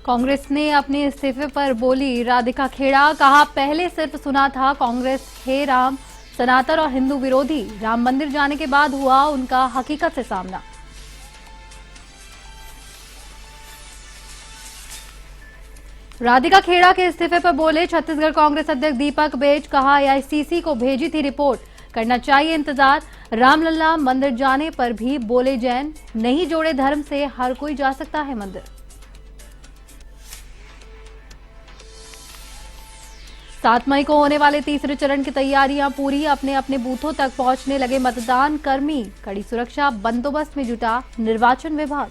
कांग्रेस ने अपने इस्तीफे पर बोली राधिका खेड़ा, कहा पहले सिर्फ सुना था कांग्रेस हे राम, सनातन और हिंदू विरोधी। राम मंदिर जाने के बाद हुआ उनका हकीकत से सामना। राधिका खेड़ा के इस्तीफे पर बोले छत्तीसगढ़ कांग्रेस अध्यक्ष दीपक बेज, कहा एआईसीसी को भेजी थी रिपोर्ट, करना चाहिए इंतजार। रामलला मंदिर जाने पर भी बोले जैन, नहीं जोड़े धर्म से हर कोई जा सकता है मंदिर। 7 मई को होने वाले तीसरे चरण की तैयारियां पूरी, अपने अपने बूथों तक पहुंचने लगे मतदान कर्मी, कड़ी सुरक्षा बंदोबस्त में जुटा निर्वाचन विभाग।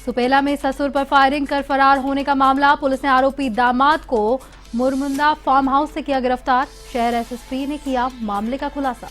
सुपेला में ससुर पर फायरिंग कर फरार होने का मामला, पुलिस ने आरोपी दामाद को मुरमुंदा फार्म हाउस से किया गिरफ्तार। शहर एसएसपी ने किया मामले का खुलासा।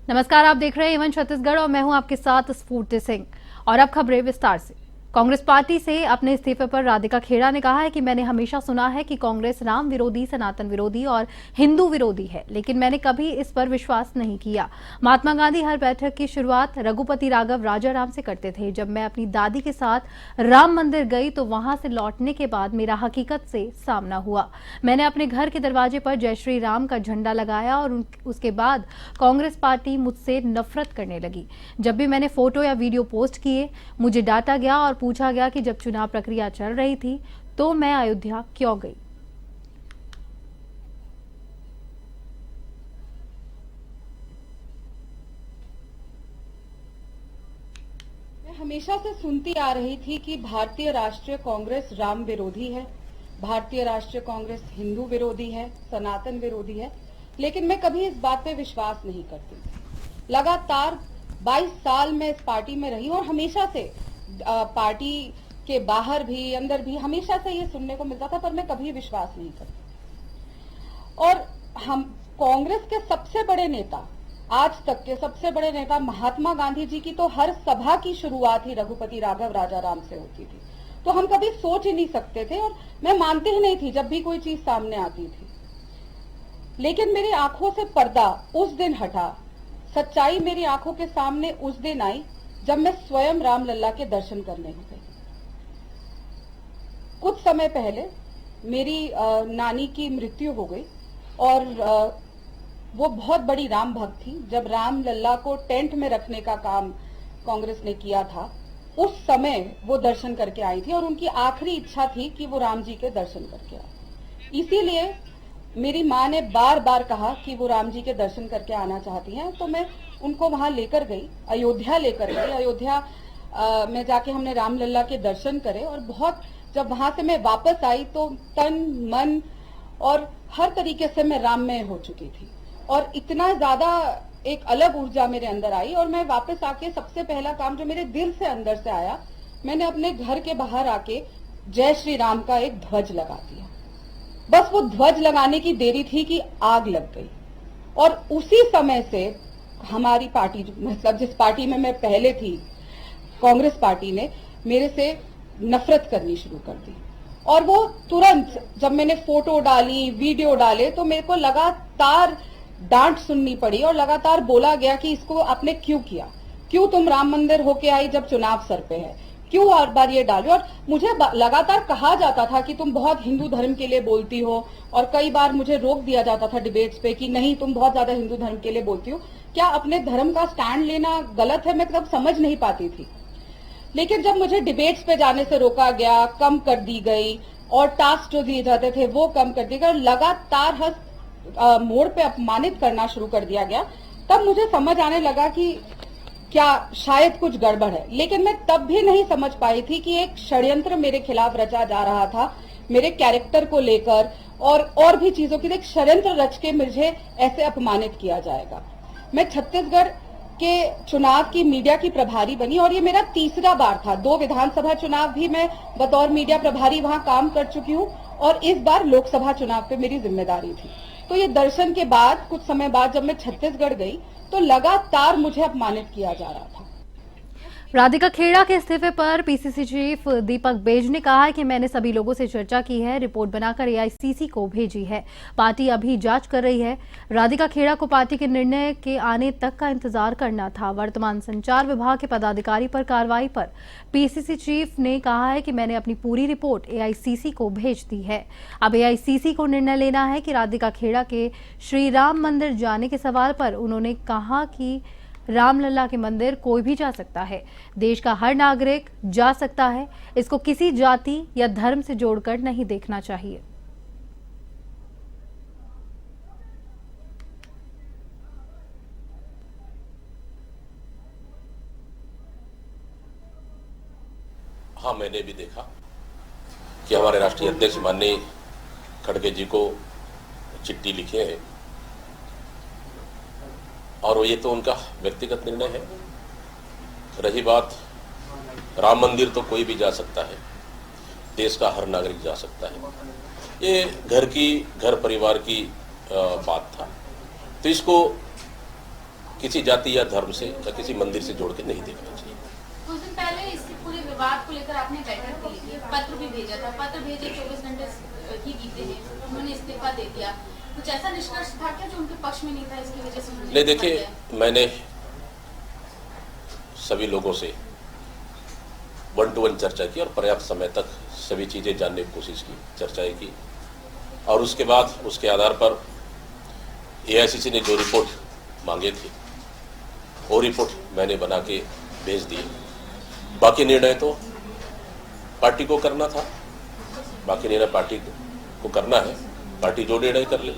नमस्कार, आप देख रहे हैं एवन छत्तीसगढ़ और मैं हूं आपके साथ स्फूर्ति सिंह। और अब खबरें विस्तार से। कांग्रेस पार्टी से अपने इस्तीफे पर राधिका खेड़ा ने कहा है कि मैंने हमेशा सुना है कि कांग्रेस राम विरोधी, सनातन विरोधी और हिंदू विरोधी है, लेकिन मैंने कभी इस पर विश्वास नहीं किया। महात्मा गांधी हर बैठक की शुरुआत रघुपति राघव राजाराम से करते थे। जब मैं अपनी दादी के साथ राम मंदिर गई तो वहां से लौटने के बाद मेरा हकीकत से सामना हुआ। मैंने अपने घर के दरवाजे पर जय श्री राम का झंडा लगाया और उसके बाद कांग्रेस पार्टी मुझसे नफरत करने लगी। जब भी मैंने फोटो या वीडियो पोस्ट किए, मुझे डांटा गया और पूछा गया कि जब चुनाव प्रक्रिया चल रही थी तो मैं अयोध्या क्यों गई। मैं हमेशा से सुनती आ रही थी कि भारतीय राष्ट्रीय कांग्रेस राम विरोधी है, भारतीय राष्ट्रीय कांग्रेस हिंदू विरोधी है, सनातन विरोधी है, लेकिन मैं कभी इस बात पे विश्वास नहीं करती। लगातार 22 साल मैं इस पार्टी में रही और हमेशा से पार्टी के बाहर भी अंदर भी हमेशा से ये सुनने को मिलता था, पर मैं कभी विश्वास नहीं करती। और हम कांग्रेस के सबसे बड़े नेता, आज तक के सबसे बड़े नेता महात्मा गांधी जी की तो हर सभा की शुरुआत ही रघुपति राघव राजाराम से होती थी, तो हम कभी सोच ही नहीं सकते थे और मैं मानती ही नहीं थी जब भी कोई चीज सामने आती थी। लेकिन मेरी आंखों से पर्दा उस दिन हटा, सच्चाई मेरी आंखों के सामने उस दिन आई जब मैं स्वयं रामलला के दर्शन करने गई। कुछ समय पहले मेरी नानी की मृत्यु हो गई और वो बहुत बड़ी राम भक्त थी। जब रामलला को टेंट में रखने का काम कांग्रेस ने किया था, उस समय वो दर्शन करके आई थी और उनकी आखिरी इच्छा थी कि वो राम जी के दर्शन करके आए। इसीलिए मेरी माँ ने बार बार कहा कि वो राम जी के दर्शन करके आना चाहती हैं, तो मैं उनको वहां लेकर गई, अयोध्या लेकर गई। अयोध्या में जाके हमने रामलला के दर्शन करे और बहुत, जब वहां से मैं वापस आई तो तन मन और हर तरीके से मैं राममय हो चुकी थी और इतना ज्यादा एक अलग ऊर्जा मेरे अंदर आई। और मैं वापस आके सबसे पहला काम जो मेरे दिल से अंदर से आया, मैंने अपने घर के बाहर आके जय श्री राम का एक ध्वज लगा दिया। बस वो ध्वज लगाने की देरी थी कि आग लग गई। और उसी समय से हमारी पार्टी, मतलब जिस पार्टी में मैं पहले थी, कांग्रेस पार्टी ने मेरे से नफरत करनी शुरू कर दी। और वो तुरंत जब मैंने फोटो डाली, वीडियो डाले, तो मेरे को लगातार डांट सुननी पड़ी और लगातार बोला गया कि इसको आपने क्यों किया, क्यों तुम राम मंदिर होके आई जब चुनाव सर पे है, क्यों हर बार ये डाली। और मुझे लगातार कहा जाता था कि तुम बहुत हिंदू धर्म के लिए बोलती हो और कई बार मुझे रोक दिया जाता था डिबेट्स पे कि नहीं, तुम बहुत ज्यादा हिंदू धर्म के लिए बोलती हो। क्या अपने धर्म का स्टैंड लेना गलत है? मैं तब समझ नहीं पाती थी। लेकिन जब मुझे डिबेट्स पे जाने से रोका गया, कम कर दी गई और टास्क जो दिए जाते थे वो कम कर दिए गए, लगातार हर मोड़ पे अपमानित करना शुरू कर दिया गया, तब मुझे समझ आने लगा कि क्या शायद कुछ गड़बड़ है। लेकिन मैं तब भी नहीं समझ पाई थी कि एक षड्यंत्र मेरे खिलाफ रचा जा रहा था, मेरे कैरेक्टर को लेकर और भी चीजों की एक षड्यंत्र रच के मुझे ऐसे अपमानित किया जाएगा। मैं छत्तीसगढ़ के चुनाव की मीडिया की प्रभारी बनी और ये मेरा तीसरा बार था। 2 विधानसभा चुनाव भी मैं बतौर मीडिया प्रभारी वहां काम कर चुकी हूँ और इस बार लोकसभा चुनाव पे मेरी जिम्मेदारी थी। तो ये दर्शन के बाद कुछ समय बाद जब मैं छत्तीसगढ़ गई तो लगातार मुझे अपमानित किया जा रहा था। राधिका खेड़ा के इस्तीफे पर पीसीसी चीफ दीपक बेज ने कहा है कि मैंने सभी लोगों से चर्चा की है, रिपोर्ट बनाकर एआईसीसी को भेजी है। पार्टी अभी जांच कर रही है। राधिका खेड़ा को पार्टी के निर्णय के आने तक का इंतजार करना था। वर्तमान संचार विभाग के पदाधिकारी पर कार्रवाई पर पीसीसी चीफ ने कहा है कि मैंने अपनी पूरी रिपोर्ट एआईसीसी को भेज दी है। अब एआईसीसी को निर्णय लेना है कि राधिका खेड़ा के श्री राम मंदिर जाने के सवाल पर उन्होंने कहा कि रामलला के मंदिर कोई भी जा सकता है, देश का हर नागरिक जा सकता है, इसको किसी जाति या धर्म से जोड़कर नहीं देखना चाहिए। हाँ, मैंने भी देखा कि हमारे राष्ट्रीय अध्यक्ष माननीय खड़गे जी को चिट्ठी लिखे है और ये तो उनका व्यक्तिगत निर्णय है। रही बात राम मंदिर, तो कोई भी जा सकता है, देश का हर नागरिक जा सकता है। ये घर परिवार की बात था, तो इसको किसी जाति या धर्म से या किसी मंदिर से जोड़ के नहीं देखना चाहिए। कुछ दिन पहले इस पूरे विवाद को लेकर आपने बैठक की थी, पत्र भी भेजा था, पत्र भेजे 24 घंटे ही बीते हैं, उन्होंने इस्तीफा दे दिया। कुछ ऐसा निष्कर्ष था क्या जो उनके पक्ष में नहीं था, इसकी वजह से? नहीं, देखिए, मैंने सभी लोगों से 1-to-1 चर्चा की और पर्याप्त समय तक सभी चीजें जानने की कोशिश की, चर्चाएं की, और उसके बाद उसके आधार पर एआईसीसी ने जो रिपोर्ट मांगे थे वो रिपोर्ट मैंने बना के भेज दी। बाकी निर्णय तो पार्टी को करना था, बाकी निर्णय पार्टी को करना है, पार्टी जो निर्णय कर ले।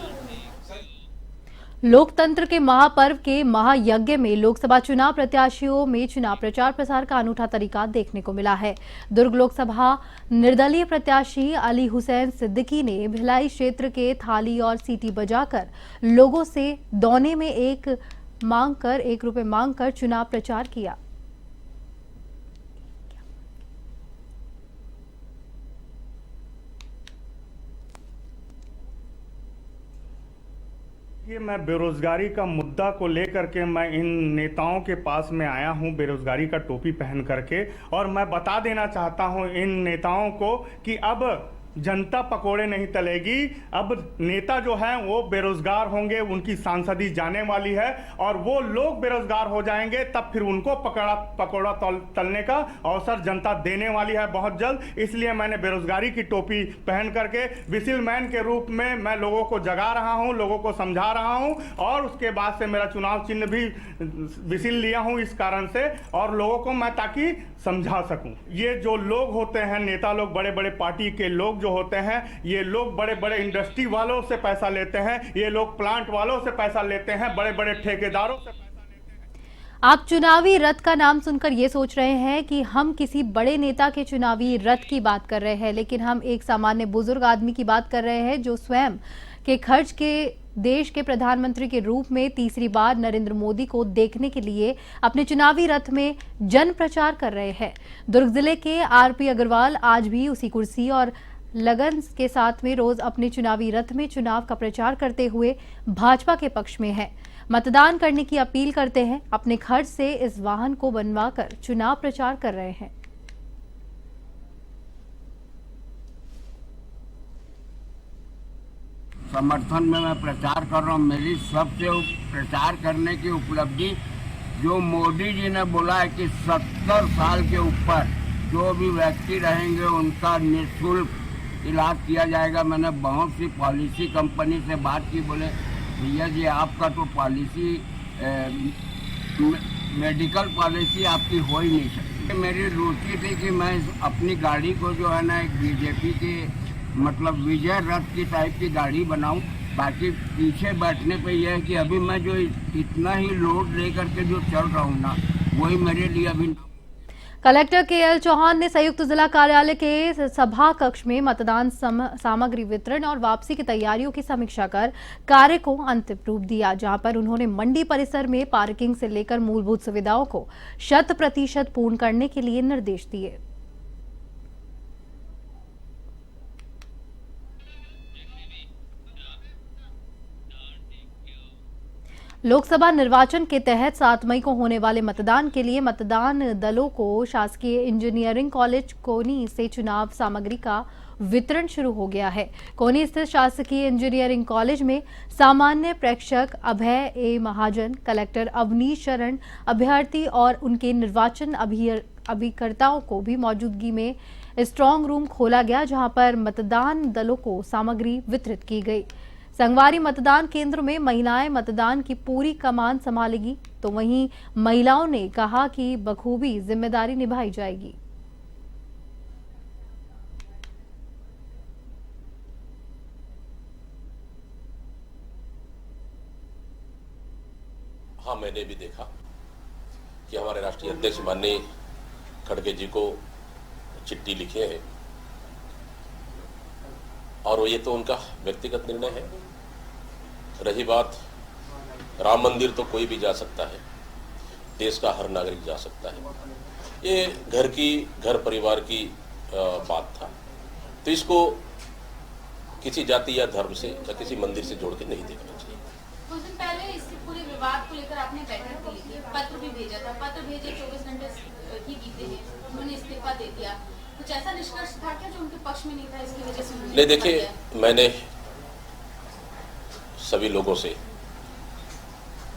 लोकतंत्र के महापर्व के महायज्ञ में लोकसभा चुनाव प्रत्याशियों में चुनाव प्रचार प्रसार का अनूठा तरीका देखने को मिला है। दुर्ग लोकसभा निर्दलीय प्रत्याशी अली हुसैन सिद्दीकी ने भिलाई क्षेत्र के थाली और सीटी बजाकर लोगों से दौने में एक रुपए मांगकर चुनाव प्रचार किया। ये मैं बेरोजगारी का मुद्दा को लेकर के मैं इन नेताओं के पास में आया हूं, बेरोजगारी का टोपी पहन करके, और मैं बता देना चाहता हूं इन नेताओं को कि अब जनता पकोड़े नहीं तलेगी। अब नेता जो है वो बेरोजगार होंगे, उनकी सांसदी जाने वाली है और वो लोग बेरोजगार हो जाएंगे, तब फिर उनको पकौड़ा तलने का अवसर जनता देने वाली है बहुत जल्द। इसलिए मैंने बेरोजगारी की टोपी पहन करके विसिल मैन के रूप में मैं लोगों को जगा रहा हूं, लोगों को समझा रहा हूं, और उसके बाद से मेरा चुनाव चिन्ह भी विसिल लिया हूं इस कारण से, और लोगों को मैं ताकि समझा सकूं। ये जो लोग होते हैं, नेता लोग, बड़े बड़े पार्टी के लोग जो होते हैं, ये लोग बड़े बड़े इंडस्ट्री वालों से पैसा लेते हैं, ये लोग प्लांट वालों से पैसा लेते हैं, बड़े बड़े ठेकेदारों से पैसा लेते हैं। आप चुनावी रथ का नाम सुनकर ये सोच रहे हैं कि हम किसी बड़े नेता के चुनावी रथ की बात कर रहे हैं, लेकिन हम एक सामान्य बुजुर्ग आदमी की बात कर रहे हैं जो स्वयं के खर्च के देश के प्रधानमंत्री के रूप में तीसरी बार नरेंद्र मोदी को देखने के लिए अपने चुनावी रथ में जन प्रचार कर रहे हैं। दुर्ग जिले के आरपी अग्रवाल आज भी उसी कुर्सी और लगन के साथ में रोज अपने चुनावी रथ में चुनाव का प्रचार करते हुए भाजपा के पक्ष में हैं। मतदान करने की अपील करते हैं, अपने खर्च से इस वाहन को बनवाकर चुनाव प्रचार कर रहे हैं। समर्थन में मैं प्रचार कर रहा हूँ। मेरी सबसे प्रचार करने की उपलब्धि जो मोदी जी ने बोला है कि 70 साल के ऊपर जो भी व्यक्ति रहेंगे उनका निःशुल्क इलाज किया जाएगा। मैंने बहुत सी पॉलिसी कंपनी से बात की, बोले भैया जी आपका तो पॉलिसी मेडिकल पॉलिसी आपकी हो ही नहीं सकती। मेरी रुचि थी कि मैं अपनी गाड़ी को जो है ना एक बीजेपी के मतलब विजय रथ की टाइप की गाड़ी बनाऊं। बाकी पीछे बैठने पे यह है कि अभी मैं जो इतना ही लोड लेकर के जो चल रहा हूँ ना, वही मेरे लिए अभी। कलेक्टर केएल चौहान ने संयुक्त जिला कार्यालय के सभा कक्ष में मतदान सामग्री वितरण और वापसी की तैयारियों की समीक्षा कर कार्य को अंतिम रूप दिया, जहां पर उन्होंने मंडी परिसर में पार्किंग से लेकर मूलभूत सुविधाओं को 100% पूर्ण करने के लिए निर्देश दिए। लोकसभा निर्वाचन के तहत 7 मई को होने वाले मतदान के लिए मतदान दलों को शासकीय इंजीनियरिंग कॉलेज कोनी से चुनाव सामग्री का वितरण शुरू हो गया है। कोनी स्थित शासकीय इंजीनियरिंग कॉलेज में सामान्य प्रेक्षक अभय ए महाजन, कलेक्टर अवनीश शरण, अभ्यर्थी और उनके निर्वाचन अभिकर्ताओं को भी मौजूदगी में स्ट्रांग रूम खोला गया, जहां पर मतदान दलों को सामग्री वितरित की गई। संगवारी मतदान केंद्र में महिलाएं मतदान की पूरी कमान संभालेगी, तो वहीं महिलाओं ने कहा कि बखूबी जिम्मेदारी निभाई जाएगी। हाँ, मैंने भी देखा कि हमारे राष्ट्रीय अध्यक्ष माननीय खड़गे जी को चिट्ठी लिखे हैं और ये तो उनका व्यक्तिगत निर्णय है। रही बात राम मंदिर, तो कोई भी जा सकता है, देश का हर नागरिक जा सकता है। ये घर परिवार की बात था, तो इसको किसी जाति या धर्म से या किसी मंदिर से जोड़ के नहीं देखना चाहिए। कुछ दिन पहले इसके पूरे विवाद को लेकर आपने बैठक की थी, पत्र भी भेजा था, पत्र भेजे 24 घंटे ही बीते हैं, उन्होंने इस्तीफा दे दिया। कुछ ऐसा निष्कर्ष था क्या जो उनके पक्ष में नहीं था, इसकी वजह से? नहीं, देखिए, मैंने सभी लोगों से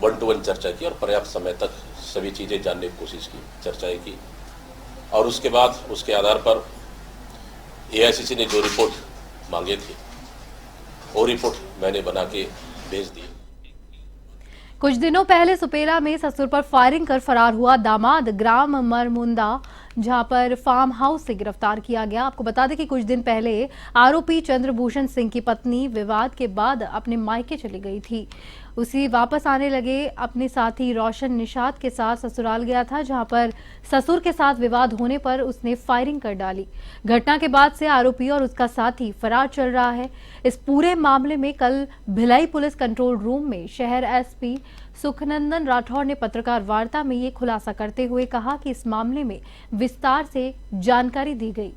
1-to-1 चर्चा की और पर्याप्त समय तक सभी चीजें जानने की कोशिश की, चर्चाएं की, और उसके बाद उसके आधार पर एआईसीसी ने जो रिपोर्ट मांगे थे वो रिपोर्ट मैंने बना के भेज दी। कुछ दिनों पहले सुपेला में ससुर पर फायरिंग कर फरार हुआ दामाद ग्राम मरमुंदा, जहां पर फार्म हाउस से गिरफ्तार किया गया। आपको बता दें कि कुछ दिन पहले आरोपी चंद्रभूषण सिंह की पत्नी विवाद के बाद अपने मायके चली गई थी। उसी वापस आने लगे अपने साथी रोशन निषाद के साथ ससुराल गया था, जहां पर ससुर के साथ विवाद होने पर उसने फायरिंग कर डाली। घटना के बाद से आरोपी और उसका साथी फरार चल रहा है। इस पूरे मामले में कल भिलाई पुलिस कंट्रोल रूम में शहर एसपी सुखनंदन राठौर ने पत्रकार वार्ता में ये खुलासा करते हुए कहा कि इस मामले में विस्तार से जानकारी दी गई।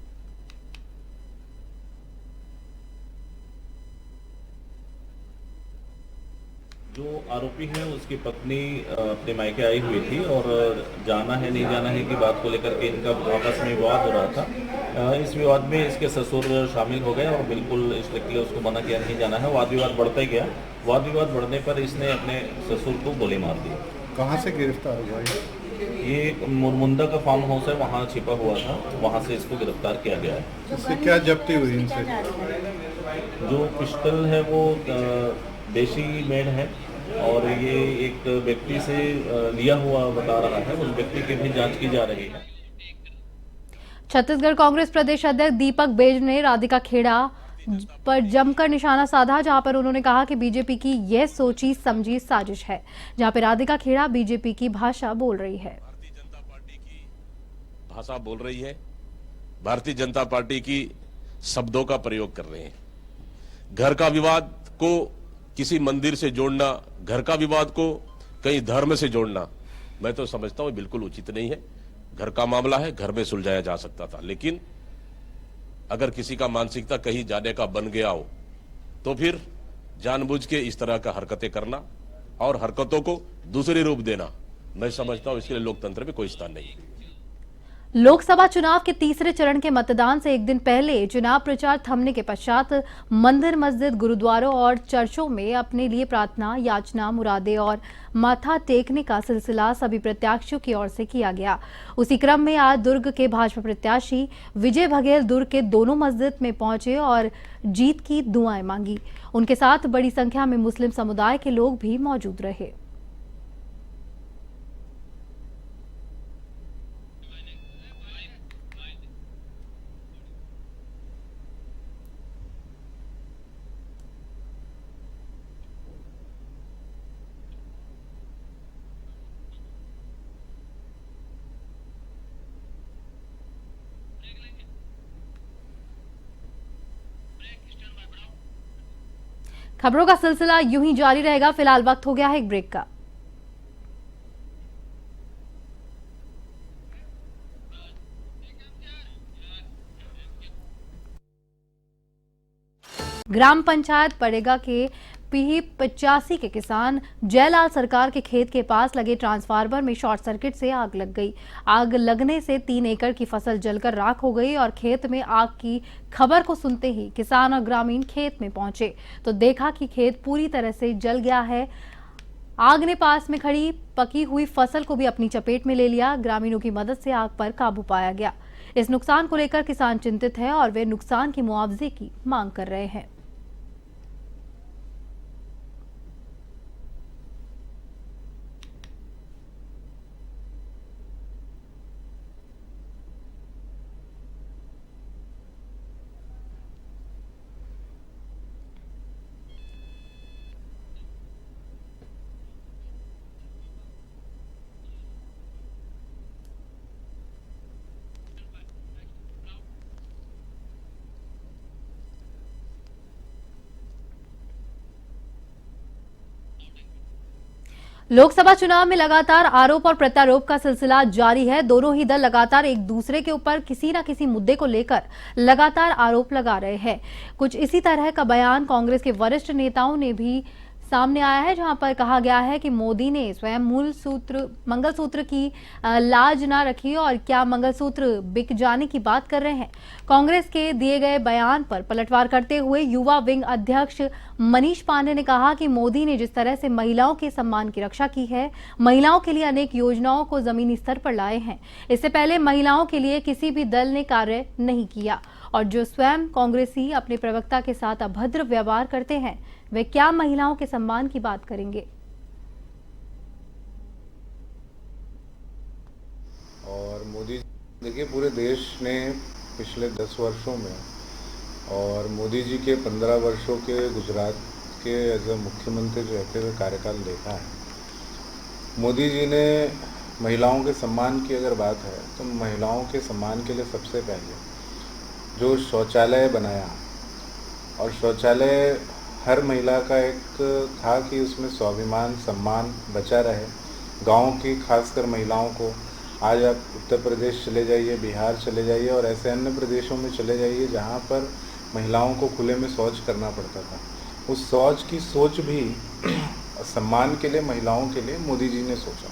जो आरोपी है उसकी पत्नी अपने मायके आई हुई थी और जाना है नहीं जाना है की बात को लेकर के इनका आपस में विवाद हो रहा था। इस विवाद में इसके ससुर शामिल हो गए और बिल्कुल इसलिए उसको मना किया नहीं जाना है। वाद विवाद बढ़ता गया। वाद विवाद बढ़ने पर इसने अपने ससुर को गोली मार दी। कहाँ से गिरफ्तार हुआ ये मुरमुंदा का फार्म हाउस है, वहाँ छिपा हुआ था, वहाँ से इसको गिरफ्तार किया गया है। इससे क्या जब्ती हुई इनसे? जो पिस्टल है वो देशी मेड है और ये एक व्यक्ति से लिया हुआ बता रहा है। उस व्यक्ति की भी जांच की जा रही है। छत्तीसगढ़ कांग्रेस प्रदेश अध्यक्ष दीपक बेज ने राधिका खेड़ा पर जमकर निशाना साधा, जहां पर उन्होंने कहा कि बीजेपी की यह सोची समझी साजिश है, जहां पर राधिका खेड़ा बीजेपी की भाषा बोल रही है। भारतीय जनता पार्टी की भाषा बोल रही है, भारतीय जनता पार्टी की शब्दों का प्रयोग कर रहे हैं। घर का विवाद को किसी मंदिर से जोड़ना, घर का विवाद को कहीं धर्म से जोड़ना, मैं तो समझता हूं बिल्कुल उचित नहीं है। घर का मामला है, घर में सुलझाया जा सकता था, लेकिन अगर किसी का मानसिकता कहीं जाने का बन गया हो तो फिर जानबूझ के इस तरह का हरकतें करना और हरकतों को दूसरे रूप देना, मैं समझता हूं इसके लिए लोकतंत्र में कोई स्थान नहीं। लोकसभा चुनाव के तीसरे चरण के मतदान से एक दिन पहले चुनाव प्रचार थमने के पश्चात मंदिर, मस्जिद, गुरुद्वारों और चर्चों में अपने लिए प्रार्थना, याचना, मुरादे और माथा टेकने का सिलसिला सभी प्रत्याशियों की ओर से किया गया। उसी क्रम में आज दुर्ग के भाजपा प्रत्याशी विजय बघेल दुर्ग के दोनों मस्जिद में पहुंचे और जीत की दुआएं मांगी। उनके साथ बड़ी संख्या में मुस्लिम समुदाय के लोग भी मौजूद रहे। खबरों का सिलसिला यूं ही जारी रहेगा। फिलहाल वक्त हो गया है एक ब्रेक का। ग्राम पंचायत पड़ेगा के PH85 के किसान जयलाल सरकार के खेत के पास लगे ट्रांसफार्मर में शॉर्ट सर्किट से आग लग गई। आग लगने से 3 एकड़ की फसल जलकर राख हो गई और खेत में आग की खबर को सुनते ही किसान और ग्रामीण खेत में पहुंचे तो देखा कि खेत पूरी तरह से जल गया है। आग ने पास में खड़ी पकी हुई फसल को भी अपनी चपेट में ले लिया। ग्रामीणों की मदद से आग पर काबू पाया गया। इस नुकसान को लेकर किसान चिंतित है और वे नुकसान के मुआवजे की मांग कर रहे हैं। लोकसभा चुनाव में लगातार आरोप और प्रत्यारोप का सिलसिला जारी है। दोनों ही दल लगातार एक दूसरे के ऊपर किसी न किसी मुद्दे को लेकर लगातार आरोप लगा रहे हैं। कुछ इसी तरह का बयान कांग्रेस के वरिष्ठ नेताओं ने भी सामने आया है, जहां पर कहा गया है कि मोदी ने स्वयं मंगलसूत्र की लाज ना रखी और क्या मंगलसूत्र बिक जाने की बात कर रहे हैं। कांग्रेस के दिए गए बयान पर पलटवार करते हुए युवा विंग अध्यक्ष मनीष पांडे ने कहा कि मोदी ने जिस तरह से महिलाओं के सम्मान की रक्षा की है, महिलाओं के लिए अनेक योजनाओं को जमीनी स्तर पर लाए हैं, इससे पहले महिलाओं के लिए किसी भी दल ने कार्य नहीं किया और जो स्वयं कांग्रेसी अपने प्रवक्ता के साथ अभद्र व्यवहार करते हैं वे क्या महिलाओं के सम्मान की बात करेंगे। और मोदी देखिए, पूरे देश ने पिछले 10 वर्षों में और मोदी जी के 15 वर्षों के गुजरात के एज ए मुख्यमंत्री रहते हुए कार्यकाल देखा है। मोदी जी ने महिलाओं के सम्मान की अगर बात है तो महिलाओं के सम्मान के लिए सबसे पहले जो शौचालय बनाया, और शौचालय हर महिला का एक था कि उसमें स्वाभिमान सम्मान बचा रहे। गाँव की खासकर महिलाओं को, आज आप उत्तर प्रदेश चले जाइए, बिहार चले जाइए और ऐसे अन्य प्रदेशों में चले जाइए जहाँ पर महिलाओं को खुले में शौच करना पड़ता था। उस शौच की सोच भी सम्मान के लिए, महिलाओं के लिए मोदी जी ने सोचा।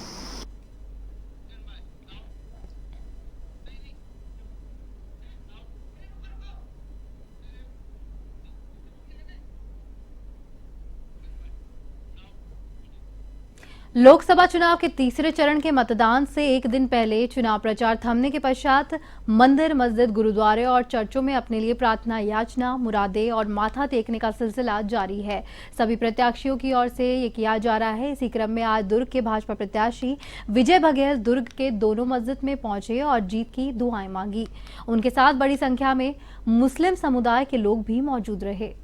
लोकसभा चुनाव के तीसरे चरण के मतदान से एक दिन पहले चुनाव प्रचार थमने के पश्चात मंदिर, मस्जिद, गुरुद्वारे और चर्चों में अपने लिए प्रार्थना, याचना, मुरादें और माथा टेकने का सिलसिला जारी है। सभी प्रत्याशियों की ओर से ये किया जा रहा है। इसी क्रम में आज दुर्ग के भाजपा प्रत्याशी विजय बघेल दुर्ग के दोनों मस्जिद में पहुंचे और जीत की दुआएं मांगी। उनके साथ बड़ी संख्या में मुस्लिम समुदाय के लोग भी मौजूद रहे।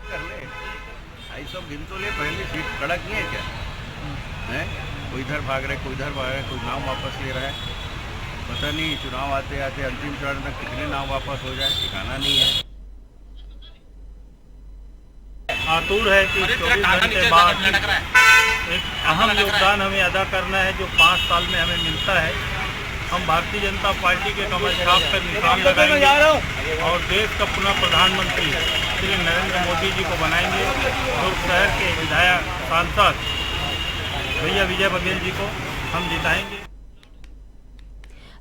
कर ले भाई, सब गिन तो ले, पहले सीट खड़ा किए हैं क्या है? कोई इधर भाग रहे, कोई इधर भाग रहे, कोई नाम वापस ले रहा है। पता नहीं चुनाव आते आते अंतिम चरण में कितने नाम वापस हो जाए, ठिकाना नहीं है। आतुर है कि 24 घंटे बाद एक अहम योगदान हमें अदा करना है जो 5 साल में हमें मिलता है। हम भारतीय जनता पार्टी के कमल छाप पर निशान लगाएंगे और देश का पुनः प्रधानमंत्री श्री नरेंद्र मोदी जी को बनाएंगे। दुर्ग शहर के विधायक सांसद भैया विजय बघेल जी को हम जिताएंगे।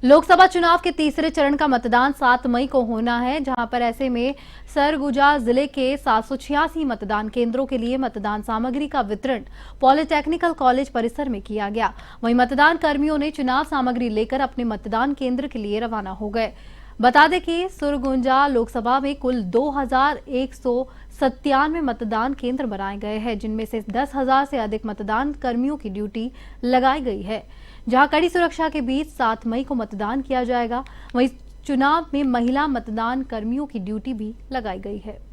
लोकसभा चुनाव के तीसरे चरण का मतदान 7 मई को होना है, जहां पर ऐसे में सरगुजा जिले के 786 मतदान केंद्रों के लिए मतदान सामग्री का वितरण पॉलिटेक्निकल कॉलेज परिसर में किया गया। वहीं मतदान कर्मियों ने चुनाव सामग्री लेकर अपने मतदान केंद्र के लिए रवाना हो गए। बता दें कि सरगुजा लोकसभा में कुल 2197 मतदान केंद्र बनाए गए हैं, जिनमें से 10,000 से अधिक मतदान कर्मियों की ड्यूटी लगाई गई है, जहां कड़ी सुरक्षा के बीच 7 मई को मतदान किया जाएगा। वहीं चुनाव में महिला मतदान कर्मियों की ड्यूटी भी लगाई गई है।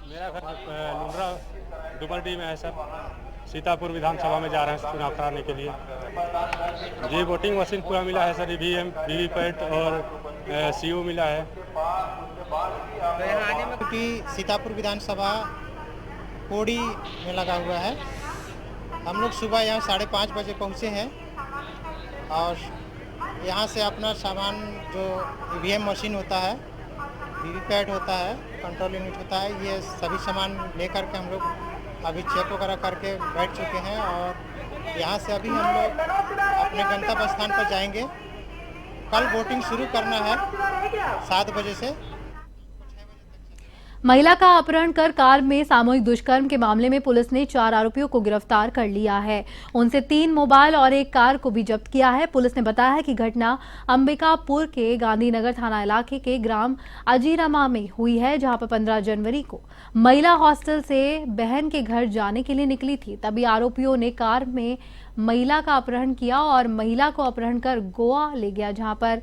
मेरा घर लुंड्रा डुमरडी में है सर। सीतापुर विधानसभा में जा रहे हैं चुनाव कराने के लिए। जी वोटिंग मशीन पूरा मिला है सर, ईवीएम, वीवीपैट और सीओ मिला है। तो यहाँ आने में क्योंकि सीतापुर विधानसभा कोड़ी में लगा हुआ है। हम लोग सुबह यहाँ 5:30 बजे पहुँचे हैं और यहाँ से अपना सामान जो ईवीएम मशीन होता है, वीवीपैट होता है, कंट्रोल यूनिट होता है, ये सभी सामान लेकर के हम लोग अभी चेक वगैरह करके बैठ चुके हैं और यहाँ से अभी हम लोग अपने गंतव्य स्थान पर जाएंगे। कल वोटिंग शुरू करना है 7 बजे से। महिला का अपहरण कर कार में सामूहिक दुष्कर्म के मामले में पुलिस ने 4 आरोपियों को गिरफ्तार कर लिया है। उनसे 3 मोबाइल और 1 कार को भी जब्त किया है। पुलिस ने बताया है कि घटना अंबिकापुर के गांधीनगर थाना इलाके के ग्राम अजीरामा में हुई है, जहां पर 15 जनवरी को महिला हॉस्टल से बहन के घर जाने के लिए निकली थी। तभी आरोपियों ने कार में महिला का अपहरण किया और महिला को अपहरण कर गोवा ले गया, जहां पर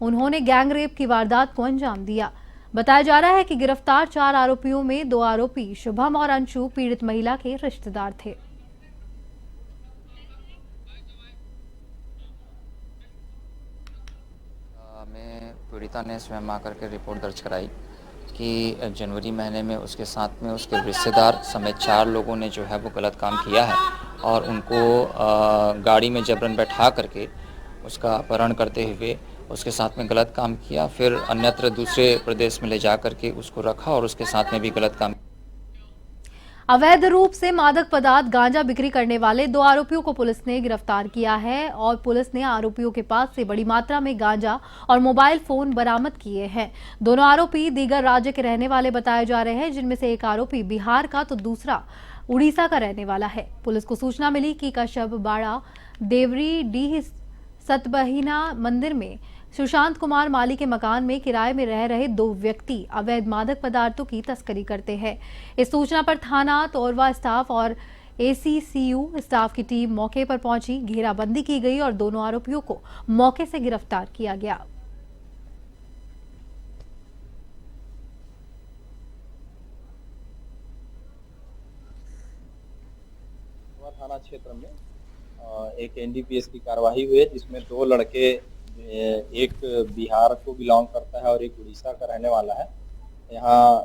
उन्होंने गैंगरेप की वारदात को अंजाम दिया। बताया जा रहा है कि गिरफ्तार 4 आरोपियों में 2 आरोपी शुभम और अंशु पीड़ित महिला के रिश्तेदार थे। में पीड़िता ने स्वयं आकर के रिपोर्ट दर्ज कराई कि जनवरी महीने में उसके साथ में उसके रिश्तेदार समेत 4 लोगों ने जो है वो गलत काम किया है और उनको गाड़ी में जबरन बैठा करके उसका अपहरण करते हुए उसके साथ में गलत काम किया, फिर अन्यत्र दूसरे प्रदेश में ले जा करके उसको रखा और उसके साथ में भी गलत काम। अवैध रूप से मादक पदार्थ गांजा बिक्री करने वाले 2 आरोपियों को पुलिस ने गिरफ्तार किया है और पुलिस ने आरोपियों के पास से बड़ी मात्रा में गांजा और मोबाइल फोन बरामद किए हैं। दोनों आरोपी दीगर राज्य के रहने वाले बताए जा रहे हैं, जिनमें से एक आरोपी बिहार का तो दूसरा उड़ीसा का रहने वाला है। पुलिस को सूचना मिली कि कश्यप बाड़ा देवरी डी सतबहिना मंदिर में सुशांत कुमार माली के मकान में किराए में रह रहे 2 व्यक्ति अवैध मादक पदार्थों की तस्करी करते हैं। इस सूचना पर थाना तोरवा स्टाफ और एसीसीयू स्टाफ की टीम मौके पर पहुंची, घेराबंदी की गई और दोनों आरोपियों को मौके से गिरफ्तार किया गया। थाना क्षेत्र में एक एनडीपीएस की कार्रवाई हुई है, जिसमें 2 लड़के, एक बिहार को बिलोंग करता है और एक उड़ीसा का रहने वाला है, यहाँ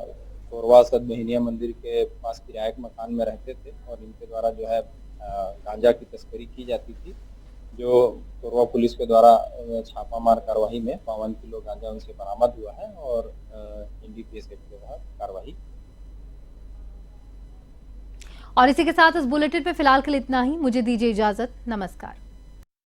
तोरवा सतबहिनिया मंदिर के पास किराए के मकान में रहते थे और इनके द्वारा जो है गांजा की तस्करी की जाती थी, जो तोरवा पुलिस के द्वारा छापामार कार्रवाई में 52 किलो गांजा उनसे बरामद हुआ है और एनडीपीएस एक्ट के तहत कार्रवाई। और इसी के साथ इस बुलेटिन पे फिलहाल के लिए इतना ही। मुझे दीजिए इजाजत। नमस्कार।